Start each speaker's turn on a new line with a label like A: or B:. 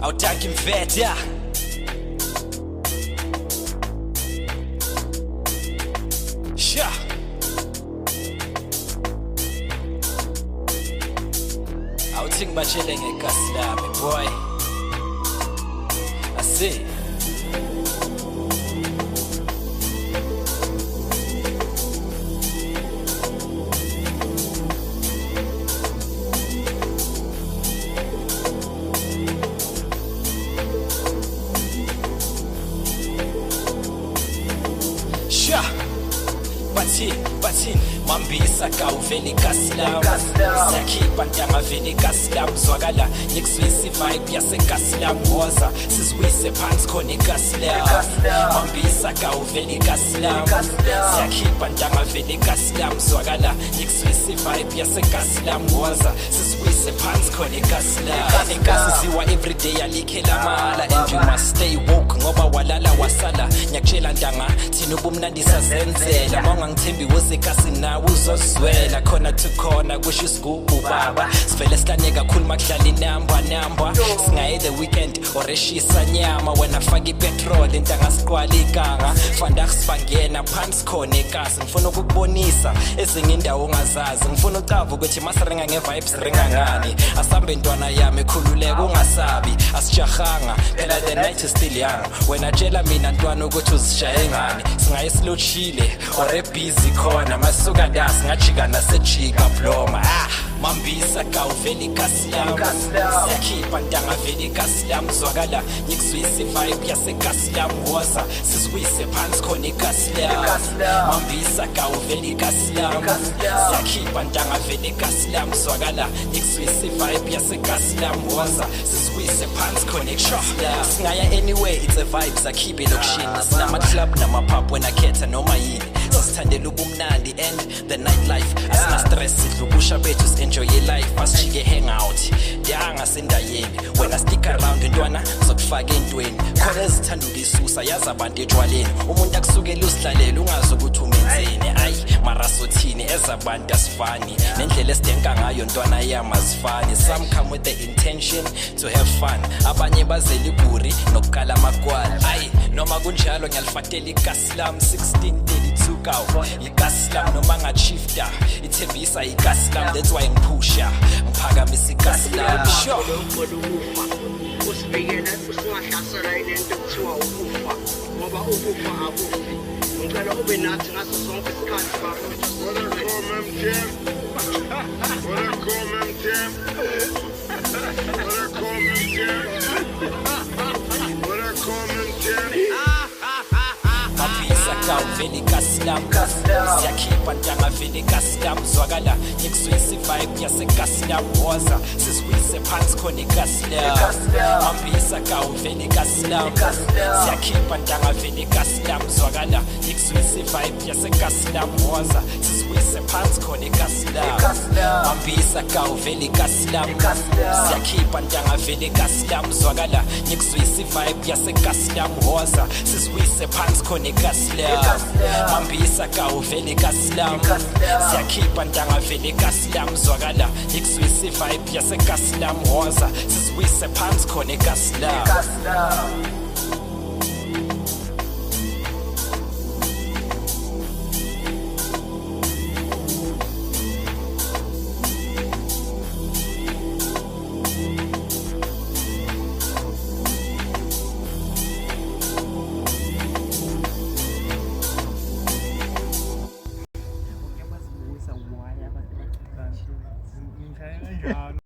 A: Awudanki mfetha sha awuthi ngibashele ngegasi lami boy asi bathini mambisa kawuvela igasi lami siyakhipha ntanga vela igasi lami zwakala ngikuzwisa ivibe yasegasi lami woza sizwise phansi khona igasi lami mambisa kawuvela igasi lami siyakhipha ntanga vela igasi lami zwakala ngikuzwisa ivibe yasegasi lami woza sizwise phansi khona igasi lami igasi siwa everyday alikhela mahala and you must stay woke ngoba walala wasala ngiyakutshela ntanga thina ubumnandi sazenzela mawungangithembi wozekasi nawe uzozwela khona to khona kusho isigubhu baba sivele sihlanye kakhulu makudlala inamba singaye the weekend oreshisa nyama wena faka ipetrol intanga siqwala iganga fanda sibangena phansi khona ekasi ngifuna ukukubonisa ezinye indawo ongazazi ngifuna ucava ukuthi masiringa ngevibes ringa ngani asambe ntwana yami ekhululeka ungasabi asijahanga phela the night is still young wena tshela mina ntwana ukuthi uzishaye ngani singaye silochile ore busy khona masuka das ngajika nasejika bloma mambisa kawuvela igasi lami siyakhipha ntanga vela igasi lami zwakala ngikuzwisa ivibe yasegasi lami woza sizwise phansi khona igasi lami mambisa kawuvela igasi lami siyakhipha ntanga vela igasi lami zwakala ngikuzwisa ivibe yasegasi lami woza sizwise phansi khona igasi lami singaya anyway it's a vibe sakhiphe lokushini sinama-club nama-pub wena khetha noma yini sisithandela ubumnandi and the nightlife asina stress sidla ubusha bethu si-enjoy life asijike hangout yanga sendayeni wena stick around ntwana zokufaka entweni khona ezithanda ukisusa yazi abantu etshwaleni umuntu akusukela usidlalela ungazi ukuthi umenzeni ayi marasothini ezabantu asifani nendlela esidenka ngayo ntwana yami azifani some come with the intention to have fun abanye bazela ibhuri nokukala amagwala ayi noma kunjalo ngiyalifatela igasi lami 1632 kawu igasi lami noma ngachifta ithembisa igasi lami that's why ngiphusha ngiphakamisa igasi lami sure
B: usibikele usingahlasela into kuthiwa ukufa ngoba ukufa akufi ngicela ube nathi ngaso sonke isikhathi bafowethu
A: kawuvela igasi lami siyakhipha ntanga vela igasi lami zwakala ngikuzwisa ivibe yasegasi lami woza sizwise phansi khona igasi lami mambisa kawuvela igasi lami siyakhipha ntanga vela igasi lami zwakala ngikuzwisa ivibe yasegasi lami woza sizwise phansi khona igasi lami mambisa kawuvela igasi lami siyakhipha ntanga vela igasi lami zwakala ngikuzwisa ivibe yasegasi lami woza sizwise phansi khona igasi lami mambisa kawuvela igasi lami siyakhipha ntanga vela igasi lami zwakala ngikuzwisa ivibe yasegasi lami woza sizwise phansi khona igasi lami
C: Ngishaya kanjalo